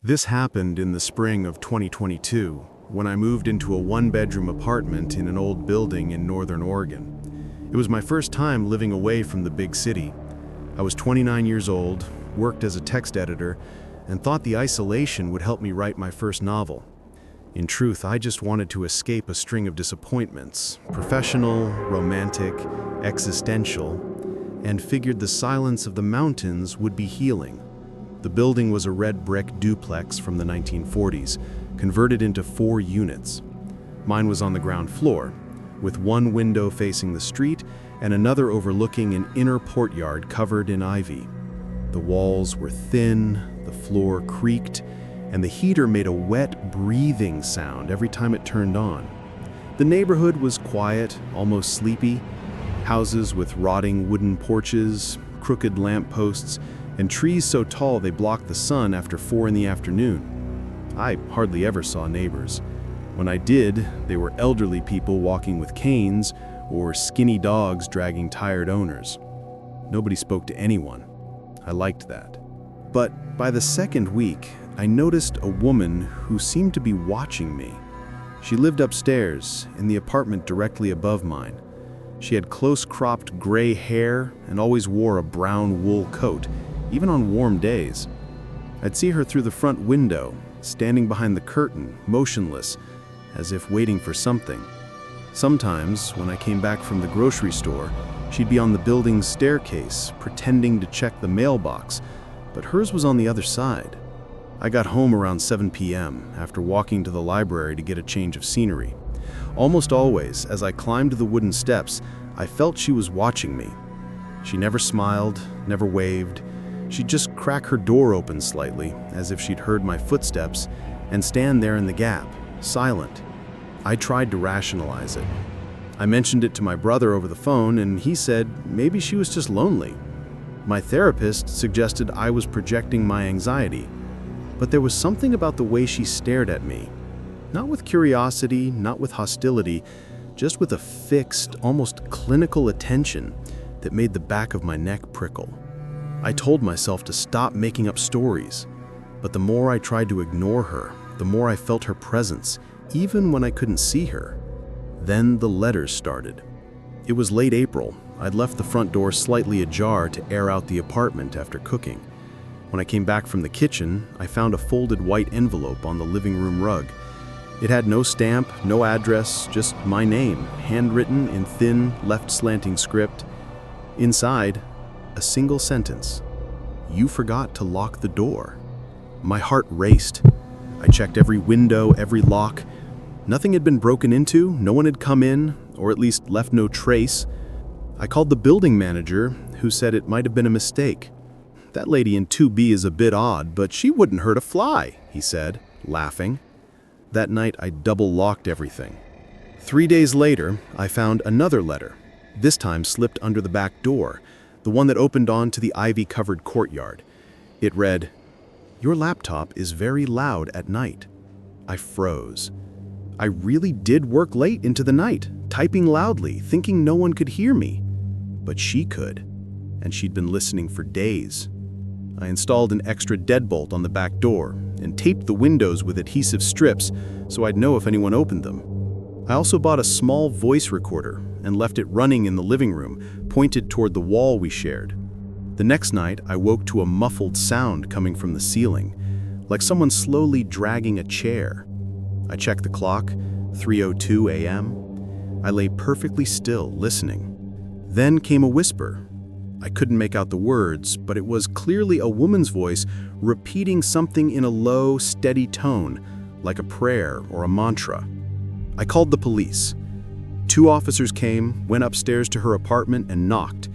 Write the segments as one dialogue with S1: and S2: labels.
S1: This happened in the spring of 2022, when I moved into a one-bedroom apartment in an old building in Northern Oregon. It was my first time living away from the big city. I was 29 years old, worked as a text editor, and thought the isolation would help me write my first novel. In truth, I just wanted to escape a string of disappointments, professional, romantic, existential, and figured the silence of the mountains would be healing. The building was a red brick duplex from the 1940s, converted into 4 units. Mine was on the ground floor, with one window facing the street and another overlooking an inner courtyard covered in ivy. The walls were thin, the floor creaked, and the heater made a wet, breathing sound every time it turned on. The neighborhood was quiet, almost sleepy. Houses with rotting wooden porches, crooked lampposts, and trees so tall they blocked the sun after 4 in the afternoon. I hardly ever saw neighbors. When I did, they were elderly people walking with canes or skinny dogs dragging tired owners. Nobody spoke to anyone. I liked that. But by the second week, I noticed a woman who seemed to be watching me. She lived upstairs, in the apartment directly above mine. She had close-cropped gray hair and always wore a brown wool coat, even on warm days. I'd see her through the front window, standing behind the curtain, motionless, as if waiting for something. Sometimes, when I came back from the grocery store, she'd be on the building's staircase, pretending to check the mailbox, but hers was on the other side. I got home around 7 p.m. after walking to the library to get a change of scenery. Almost always, as I climbed the wooden steps, I felt she was watching me. She never smiled, never waved. She'd just crack her door open slightly, as if she'd heard my footsteps, and stand there in the gap, silent. I tried to rationalize it. I mentioned it to my brother over the phone, and he said maybe she was just lonely. My therapist suggested I was projecting my anxiety, but there was something about the way she stared at me. Not with curiosity, not with hostility, just with a fixed, almost clinical attention that made the back of my neck prickle. I told myself to stop making up stories, but the more I tried to ignore her, the more I felt her presence, even when I couldn't see her. Then the letters started. It was late April. I'd left the front door slightly ajar to air out the apartment after cooking. When I came back from the kitchen, I found a folded white envelope on the living room rug. It had no stamp, no address, just my name, handwritten in thin, left-slanting script. Inside, a single sentence: "You forgot to lock the door." My heart raced. I checked every window, every lock. Nothing had been broken into, no one had come in, or at least left no trace. I called the building manager, who said it might have been a mistake. "That lady in 2B is a bit odd, but she wouldn't hurt a fly," he said, laughing. That night, I double-locked everything. 3 days later, I found another letter, this time slipped under the back door, the one that opened onto the ivy-covered courtyard. It read, "Your laptop is very loud at night." I froze. I really did work late into the night, typing loudly, thinking no one could hear me. But she could, and she'd been listening for days. I installed an extra deadbolt on the back door and taped the windows with adhesive strips so I'd know if anyone opened them. I also bought a small voice recorder and left it running in the living room, pointed toward the wall we shared. The next night, I woke to a muffled sound coming from the ceiling, like someone slowly dragging a chair. I checked the clock, 3:02 a.m. I lay perfectly still, listening. Then came a whisper. I couldn't make out the words, but it was clearly a woman's voice repeating something in a low, steady tone, like a prayer or a mantra. I called the police. 2 officers came, went upstairs to her apartment, and knocked.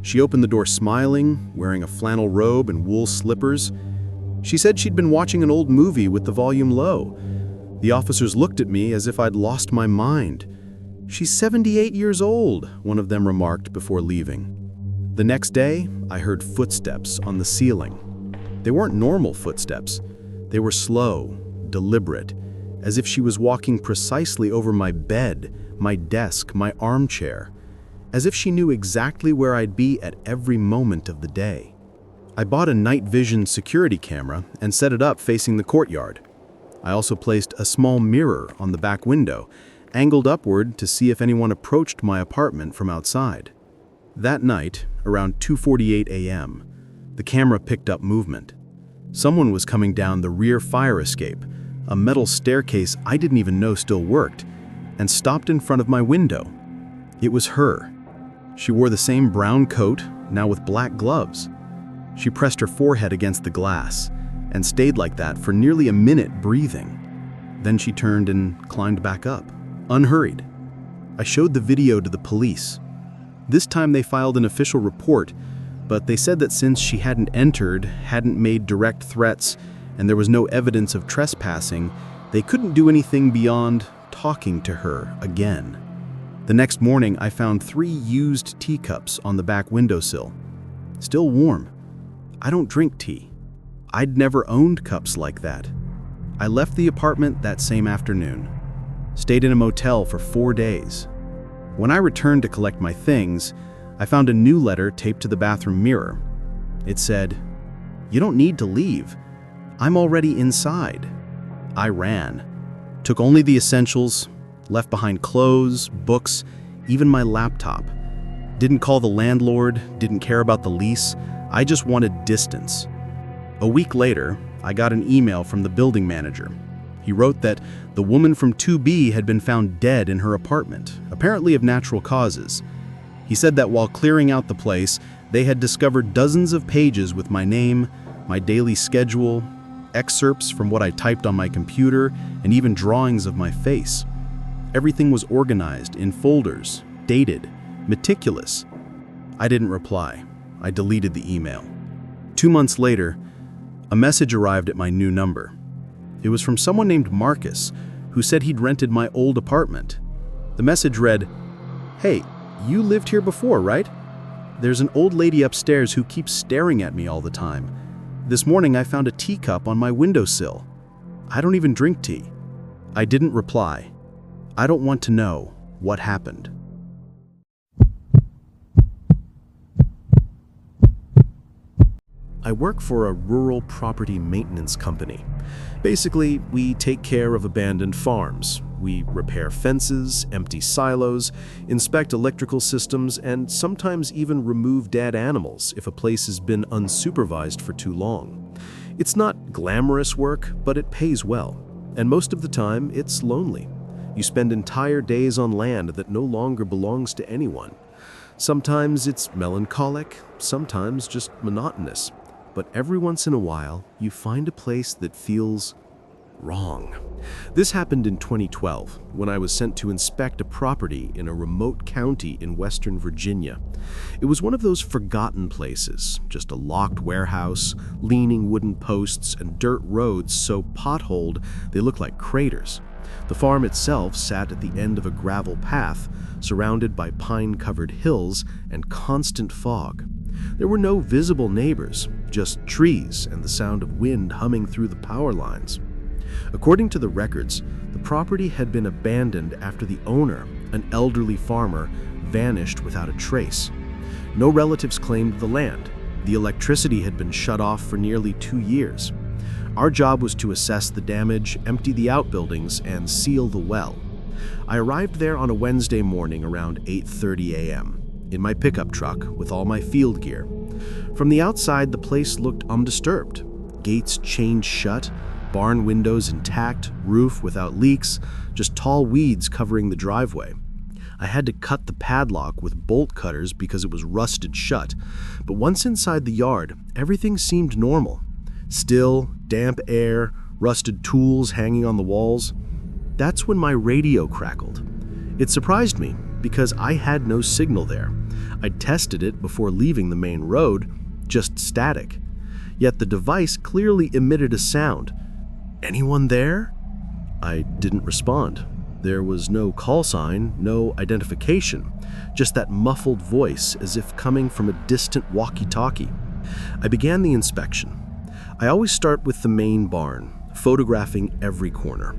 S1: She opened the door smiling, wearing a flannel robe and wool slippers. She said she'd been watching an old movie with the volume low. The officers looked at me as if I'd lost my mind. "She's 78 years old," one of them remarked before leaving. The next day, I heard footsteps on the ceiling. They weren't normal footsteps. They were slow, deliberate, as if she was walking precisely over my bed, my desk, my armchair, as if she knew exactly where I'd be at every moment of the day. I bought a night vision security camera and set it up facing the courtyard. I also placed a small mirror on the back window, angled upward to see if anyone approached my apartment from outside. That night, around 2:48 a.m., the camera picked up movement. Someone was coming down the rear fire escape, a metal staircase I didn't even know still worked, and stopped in front of my window. It was her. She wore the same brown coat, now with black gloves. She pressed her forehead against the glass and stayed like that for nearly a minute, breathing. Then she turned and climbed back up, unhurried. I showed the video to the police. This time they filed an official report, but they said that since she hadn't entered, hadn't made direct threats, and there was no evidence of trespassing, they couldn't do anything beyond talking to her again. The next morning, I found 3 used teacups on the back windowsill. Still warm. I don't drink tea. I'd never owned cups like that. I left the apartment that same afternoon. Stayed in a motel for 4 days. When I returned to collect my things, I found a new letter taped to the bathroom mirror. It said, "You don't need to leave. I'm already inside." I ran. Took only the essentials, left behind clothes, books, even my laptop. Didn't call the landlord, didn't care about the lease. I just wanted distance. A week later, I got an email from the building manager. He wrote that the woman from 2B had been found dead in her apartment, apparently of natural causes. He said that while clearing out the place, they had discovered dozens of pages with my name, my daily schedule, excerpts from what I typed on my computer, and even drawings of my face. Everything was organized in folders, dated, meticulous. I didn't reply. I deleted the email. 2 months later, a message arrived at my new number. It was from someone named Marcus, who said he'd rented my old apartment. The message read, "Hey, you lived here before, right? There's an old lady upstairs who keeps staring at me all the time. This morning I found a teacup on my windowsill. I don't even drink tea." I didn't reply. I don't want to know what happened. I work for a rural property maintenance company. Basically, we take care of abandoned farms. We repair fences, empty silos, inspect electrical systems, and sometimes even remove dead animals if a place has been unsupervised for too long. It's not glamorous work, but it pays well. And most of the time, it's lonely. You spend entire days on land that no longer belongs to anyone. Sometimes it's melancholic, sometimes just monotonous. But every once in a while, you find a place that feels wrong. This happened in 2012, when I was sent to inspect a property in a remote county in Western Virginia. It was one of those forgotten places, just a locked warehouse, leaning wooden posts, and dirt roads so potholed they looked like craters. The farm itself sat at the end of a gravel path, surrounded by pine-covered hills and constant fog. There were no visible neighbors, just trees and the sound of wind humming through the power lines. According to the records, the property had been abandoned after the owner, an elderly farmer, vanished without a trace. No relatives claimed the land. The electricity had been shut off for nearly 2 years. Our job was to assess the damage, empty the outbuildings, and seal the well. I arrived there on a Wednesday morning around 8:30 a.m. in my pickup truck with all my field gear. From the outside, the place looked undisturbed. Gates chained shut, barn windows intact, roof without leaks, just tall weeds covering the driveway. I had to cut the padlock with bolt cutters because it was rusted shut, but once inside the yard, everything seemed normal. Still, damp air, rusted tools hanging on the walls. That's when my radio crackled. It surprised me because I had no signal there. I'd tested it before leaving the main road, just static. Yet the device clearly emitted a sound. "Anyone there?" I didn't respond. There was no call sign, no identification, just that muffled voice as if coming from a distant walkie-talkie. I began the inspection. I always start with the main barn, photographing every corner.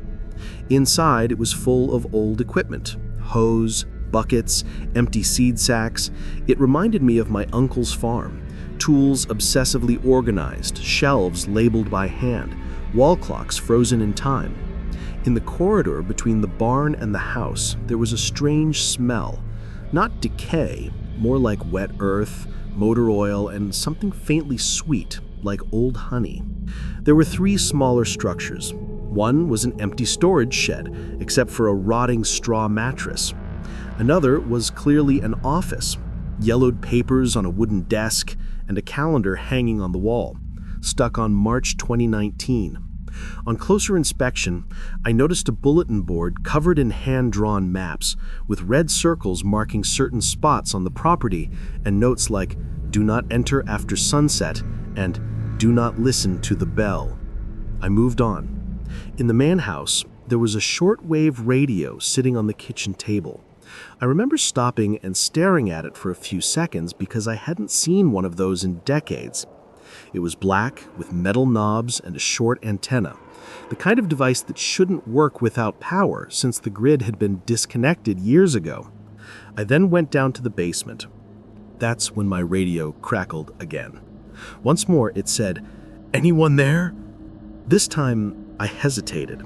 S1: Inside, it was full of old equipment, hose, buckets, empty seed sacks. It reminded me of my uncle's farm.
S2: tools obsessively organized, shelves labeled by hand, wall clocks frozen in time. In the corridor between the barn and the house, there was a strange smell. Not decay, more like wet earth, motor oil, and something faintly sweet, like old honey. There were 3 smaller structures. One was an empty storage shed, except for a rotting straw mattress. Another was clearly an office, yellowed papers on a wooden desk, and a calendar hanging on the wall, stuck on March 2019. On closer inspection, I noticed a bulletin board covered in hand-drawn maps, with red circles marking certain spots on the property and notes like, "Do not enter after sunset," and "Do not listen to the bell." I moved on. In the man house, there was a shortwave radio sitting on the kitchen table. I remember stopping and staring at it for a few seconds because I hadn't seen one of those in decades. It was black, with metal knobs and a short antenna, the kind of device that shouldn't work without power since the grid had been disconnected years ago. I then went down to the basement. That's when my radio crackled again. Once more it said, "Anyone there?" This time, I hesitated.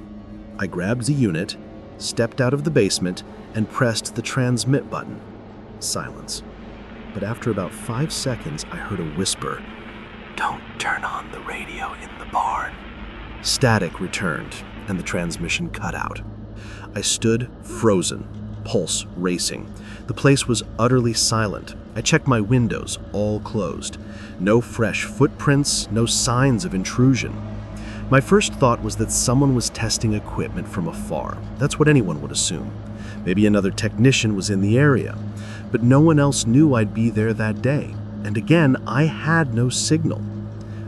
S2: I grabbed the unit, stepped out of the basement, and pressed the transmit button. Silence. But after about 5 seconds, I heard a whisper. "Don't turn on the radio in the barn." Static returned, and the transmission cut out. I stood frozen, pulse racing. The place was utterly silent. I checked my windows, all closed. No fresh footprints, no signs of intrusion. My first thought was that someone was testing equipment from afar. That's what anyone would assume. Maybe another technician was in the area. But no one else knew I'd be there that day. And again, I had no signal.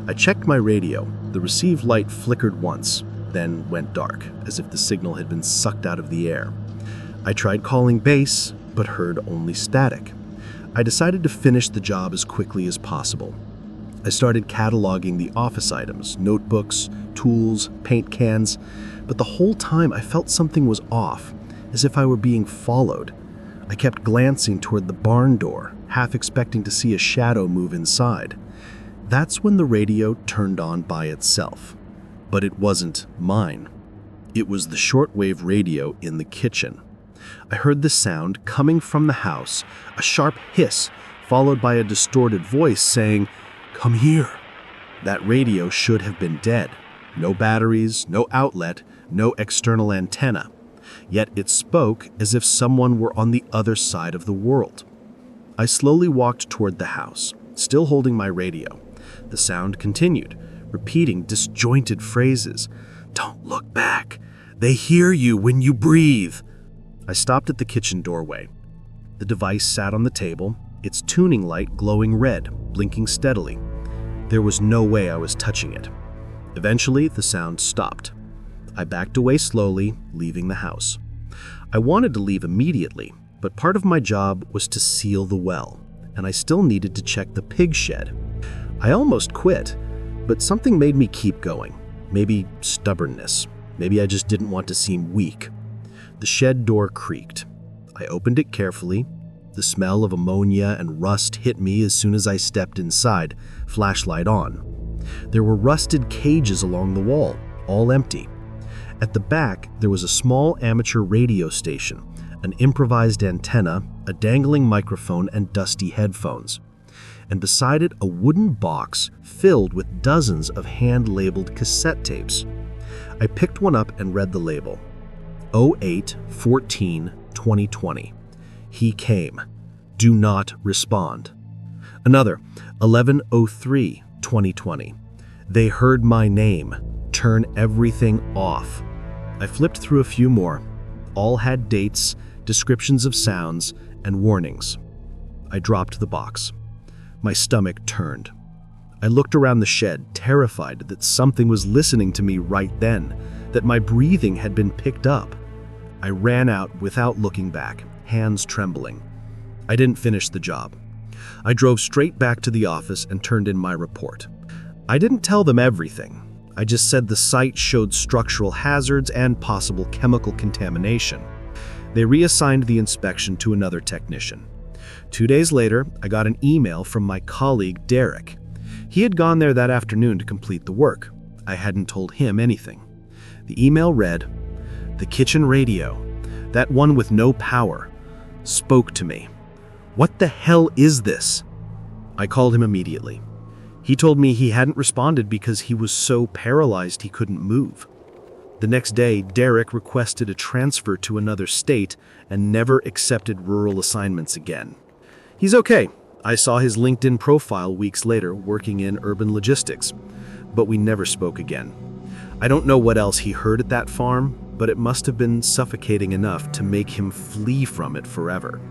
S2: I checked my radio. The receive light flickered once, then went dark, as if the signal had been sucked out of the air. I tried calling base, but heard only static. I decided to finish the job as quickly as possible. I started cataloging the office items, notebooks, tools, paint cans, but the whole time I felt something was off, as if I were being followed. I kept glancing toward the barn door, half expecting to see a shadow move inside. That's when the radio turned on by itself. But it wasn't mine. It was the shortwave radio in the kitchen. I heard the sound coming from the house, a sharp hiss, followed by a distorted voice saying, "Come here." That radio should have been dead. No batteries, no outlet, no external antenna. Yet it spoke as if someone were on the other side of the world. I slowly walked toward the house, still holding my radio. The sound continued, repeating disjointed phrases. "Don't look back. They hear you when you breathe." I stopped at the kitchen doorway. The device sat on the table, its tuning light glowing red, blinking steadily. There was no way I was touching it. Eventually, the sound stopped. I backed away slowly, leaving the house. I wanted to leave immediately, but part of my job was to seal the well, and I still needed to check the pig shed. I almost quit, but something made me keep going. Maybe stubbornness. Maybe I just didn't want to seem weak. The shed door creaked. I opened it carefully. The smell of ammonia and rust hit me as soon as I stepped inside, flashlight on. There were rusted cages along the wall, all empty. At the back, there was a small amateur radio station, an improvised antenna, a dangling microphone, and dusty headphones. And beside it, a wooden box filled with dozens of hand-labeled cassette tapes. I picked one up and read the label. 08-14-2020. He came. Do not respond. Another, 11-03-2020. They heard my name. Turn everything off. I flipped through a few more. All had dates, descriptions of sounds, and warnings. I dropped the box. My stomach turned. I looked around the shed, terrified that something was listening to me right then, that my breathing had been picked up. I ran out without looking back, hands trembling. I didn't finish the job. I drove straight back to the office and turned in my report. I didn't tell them everything. I just said the site showed structural hazards and possible chemical contamination. They reassigned the inspection to another technician. 2 days later, I got an email from my colleague, Derek. He had gone there that afternoon to complete the work. I hadn't told him anything. The email read, "The kitchen radio, that one with no power, spoke to me. What the hell is this?" I called him immediately. He told me he hadn't responded because he was so paralyzed he couldn't move. The next day, Derek requested a transfer to another state and never accepted rural assignments again. He's okay. I saw his LinkedIn profile weeks later working in urban logistics, but we never spoke again. I don't know what else he heard at that farm, but it must have been suffocating enough to make him flee from it forever.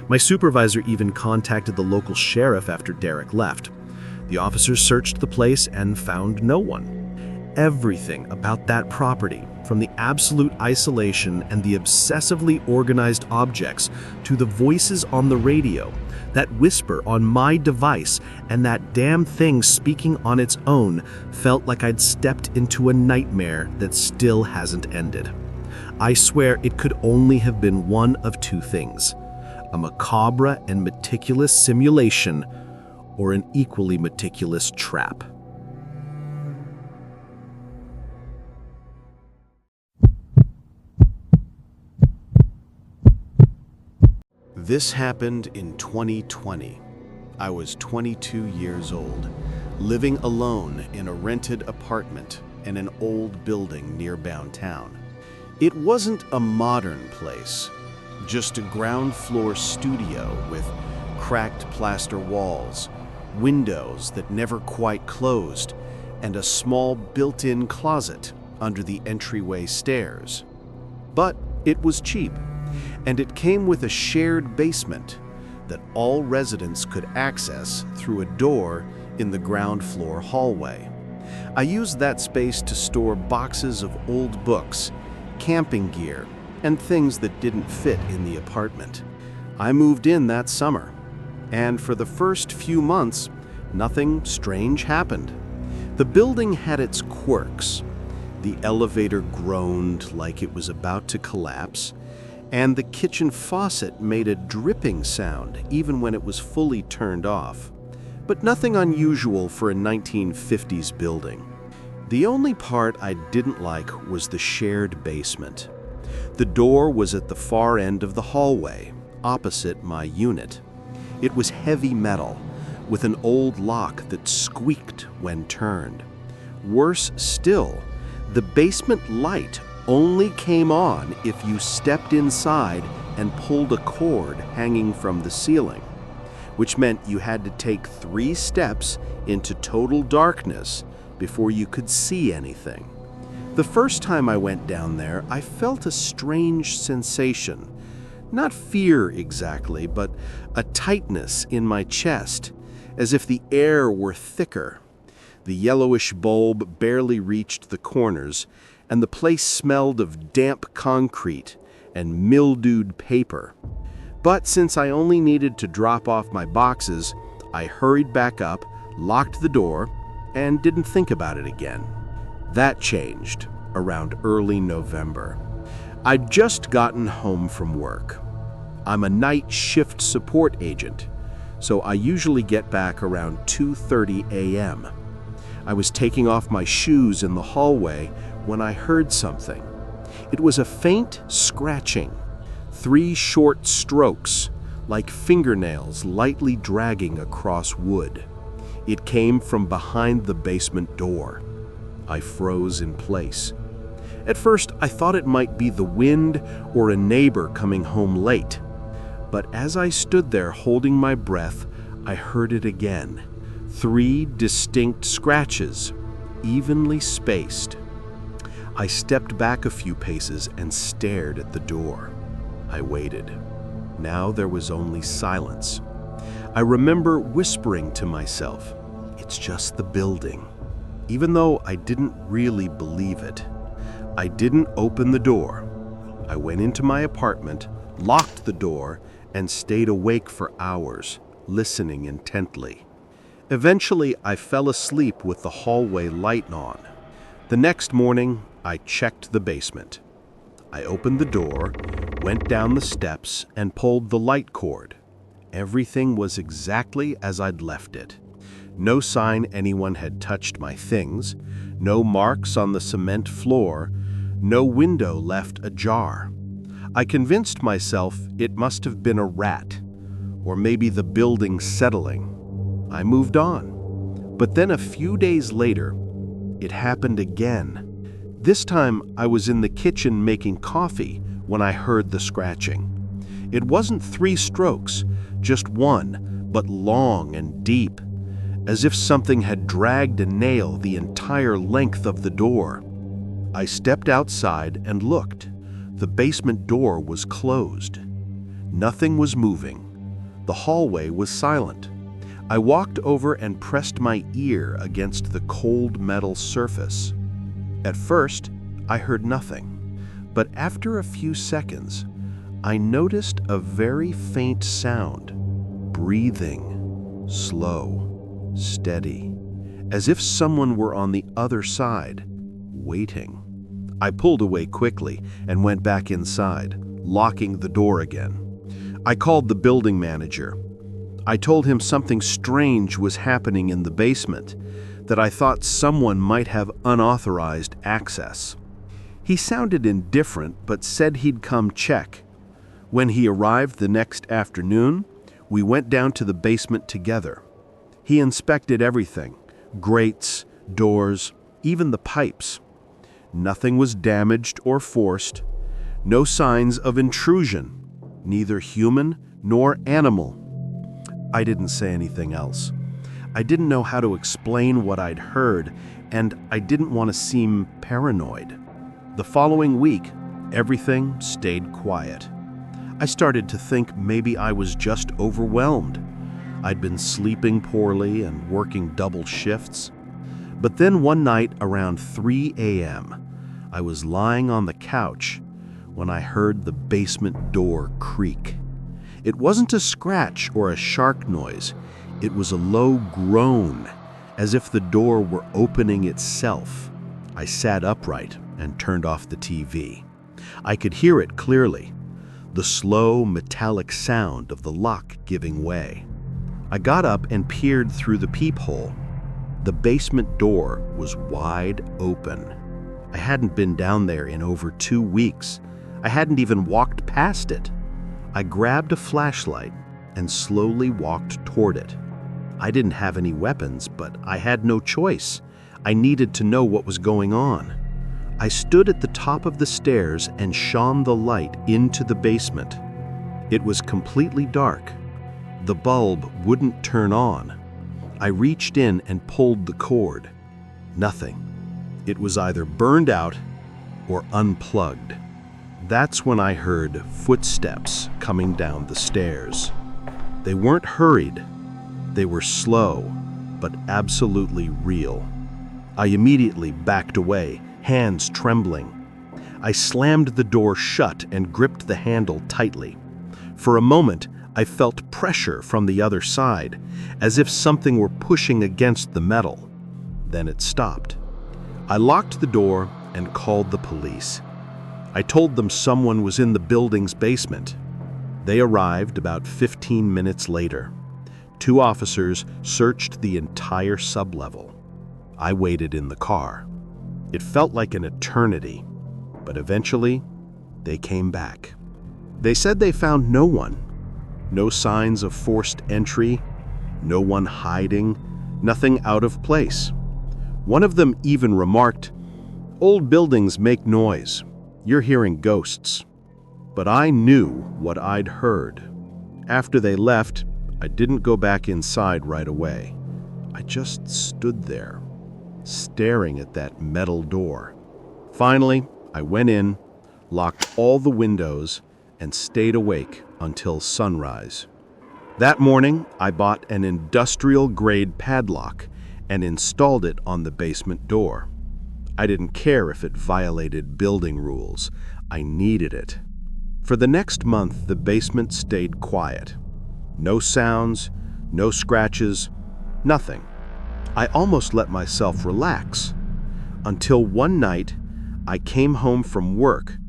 S2: My supervisor even contacted the local sheriff after Derek left. The officers searched the place and found no one. Everything about that property, from the absolute isolation and the obsessively organized objects to the voices on the radio, that whisper on my device, and that damn thing speaking on its own, felt like I'd stepped into a nightmare that still hasn't ended. I swear it could only have been one of two things: a macabre and meticulous simulation, or an equally meticulous trap.
S1: This happened in 2020. I was 22 years old, living alone in a rented apartment in an old building near downtown. It wasn't a modern place, just a ground floor studio with cracked plaster walls, windows that never quite closed, and a small built-in closet under the entryway stairs. But it was cheap, and it came with a shared basement that all residents could access through a door in the ground floor hallway. I used that space to store boxes of old books, camping gear, and things that didn't fit in the apartment. I moved in that summer, and for the first few months, nothing strange happened. The building had its quirks. The elevator groaned like it was about to collapse, and the kitchen faucet made a dripping sound even when it was fully turned off. But nothing unusual for a 1950s building. The only part I didn't like was the shared basement. The door was at the far end of the hallway, opposite my unit. It was heavy metal, with an old lock that squeaked when turned. Worse still, the basement light only came on if you stepped inside and pulled a cord hanging from the ceiling, which meant you had to take 3 steps into total darkness before you could see anything. The first time I went down there, I felt a strange sensation. Not fear exactly, but a tightness in my chest, as if the air were thicker. The yellowish bulb barely reached the corners, and the place smelled of damp concrete and mildewed paper. But since I only needed to drop off my boxes, I hurried back up, locked the door, and didn't think about it again. That changed around early November. I'd just gotten home from work. I'm a night shift support agent, so I usually get back around 2:30 a.m. I was taking off my shoes in the hallway when I heard something. It was a faint scratching, 3 short strokes, like fingernails lightly dragging across wood. It came from behind the basement door. I froze in place. At first, I thought it might be the wind or a neighbor coming home late. But as I stood there holding my breath, I heard it again. 3 distinct scratches, evenly spaced. I stepped back a few paces and stared at the door. I waited. Now there was only silence. I remember whispering to myself, "It's just the building," even though I didn't really believe it. I didn't open the door. I went into my apartment, locked the door, and stayed awake for hours, listening intently. Eventually, I fell asleep with the hallway light on. The next morning, I checked the basement. I opened the door, went down the steps, and pulled the light cord. Everything was exactly as I'd left it.
S2: No sign anyone had touched my things, no marks on the cement floor, no window left ajar. I convinced myself it must have been a rat, or maybe the building settling. I moved on. But then a few days later, it happened again. This time I was in the kitchen making coffee when I heard the scratching. It wasn't 3 strokes, just one, but long and deep, as if something had dragged a nail the entire length of the door. I stepped outside and looked. The basement door was closed. Nothing was moving. The hallway was silent. I walked over and pressed my ear against the cold metal surface. At first, I heard nothing, but after a few seconds, I noticed a very faint sound, breathing, slow, steady, as if someone were on the other side, waiting. I pulled away quickly and went back inside, locking the door again. I called the building manager. I told him something strange was happening in the basement, that I thought someone might have unauthorized access. He sounded indifferent, but said he'd come check. When he arrived the next afternoon, we went down to the basement together. He inspected everything, grates, doors, even the pipes. Nothing was damaged or forced, no signs of intrusion, neither human nor animal. I didn't say anything else. I didn't know how to explain what I'd heard, and I didn't want to seem paranoid. The following week, everything stayed quiet. I started to think maybe I was just overwhelmed. I'd been sleeping poorly and working double shifts. But then one night around 3 a.m., I was lying on the couch when I heard the basement door creak. It wasn't a scratch or a shark noise. It was a low groan, as if the door were opening itself. I sat upright and turned off the TV. I could hear it clearly, the slow, metallic sound of the lock giving way. I got up and peered through the peephole. The basement door was wide open. I hadn't been down there in over 2 weeks. I hadn't even walked past it. I grabbed a flashlight and slowly walked toward it. I didn't have any weapons, but I had no choice. I needed to know what was going on. I stood at the top of the stairs and shone the light into the basement. It was completely dark. The bulb wouldn't turn on. I reached in and pulled the cord. Nothing. It was either burned out or unplugged. That's when I heard footsteps coming down the stairs. They weren't hurried. They were slow, but absolutely real. I immediately backed away, hands trembling. I slammed the door shut and gripped the handle tightly. For a moment, I felt pressure from the other side, as if something were pushing against the metal. Then it stopped. I locked the door and called the police. I told them someone was in the building's basement. They arrived about 15 minutes later. 2 officers searched the entire sublevel. I waited in the car. It felt like an eternity, but eventually, they came back. They said they found no one. No signs of forced entry, no one hiding, nothing out of place. One of them even remarked, "Old buildings make noise. You're hearing ghosts." But I knew what I'd heard. After they left, I didn't go back inside right away. I just stood there, staring at that metal door. Finally, I went in, locked all the windows, and stayed awake until sunrise. That morning, I bought an industrial-grade padlock and installed it on the basement door. I didn't care if it violated building rules. I needed it. For the next month, the basement stayed quiet. No sounds, no scratches, nothing. I almost let myself relax, until one night I came home from work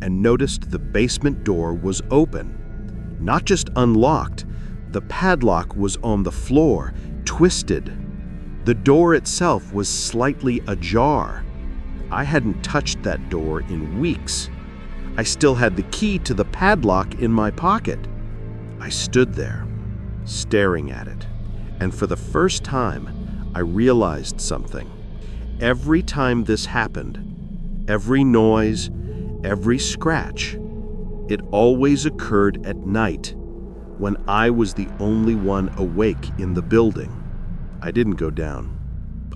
S2: and noticed the basement door was open. Not just unlocked, the padlock was on the floor, twisted, The door itself was slightly ajar. I hadn't touched that door in weeks. I still had the key to the padlock in my pocket. I stood there, staring at it, and for the first time, I realized something. Every time this happened, every noise, every scratch, it always occurred at night, when I was the only one awake in the building. I didn't go down.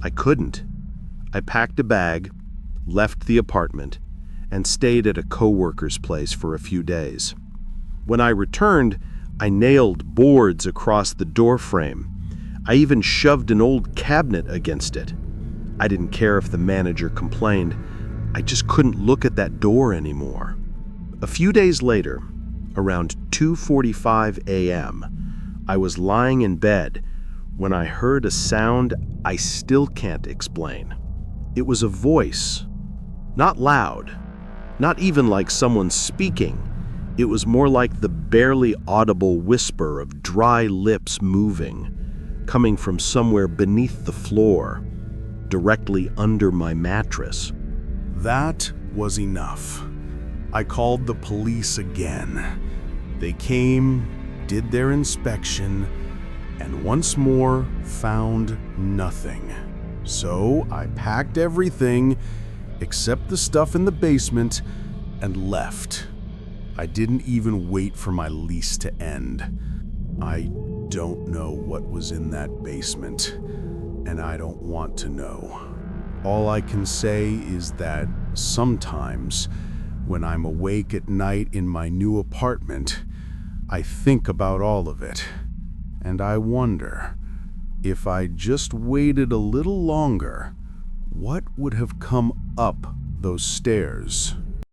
S2: I couldn't. I packed a bag, left the apartment, and stayed at a coworker's place for a few days. When I returned, I nailed boards across the door frame. I even shoved an old cabinet against it. I didn't care if the manager complained. I just couldn't look at that door anymore. A few days later, around 2:45 a.m., I was lying in bed when I heard a sound I still can't explain. It was a voice, not loud, not even like someone speaking. It was more like the barely audible whisper of dry lips moving, coming from somewhere beneath the floor, directly under my mattress.
S1: That was enough. I called the police again. They came, did their inspection, and once more found nothing. So I packed everything except the stuff in the basement and left. I didn't even wait for my lease to end. I don't know what was in that basement, and I don't want to know. All I can say is that sometimes, when I'm awake at night in my new apartment, I think about all of it, and I wonder, if I just waited a little longer, what would have come up those stairs?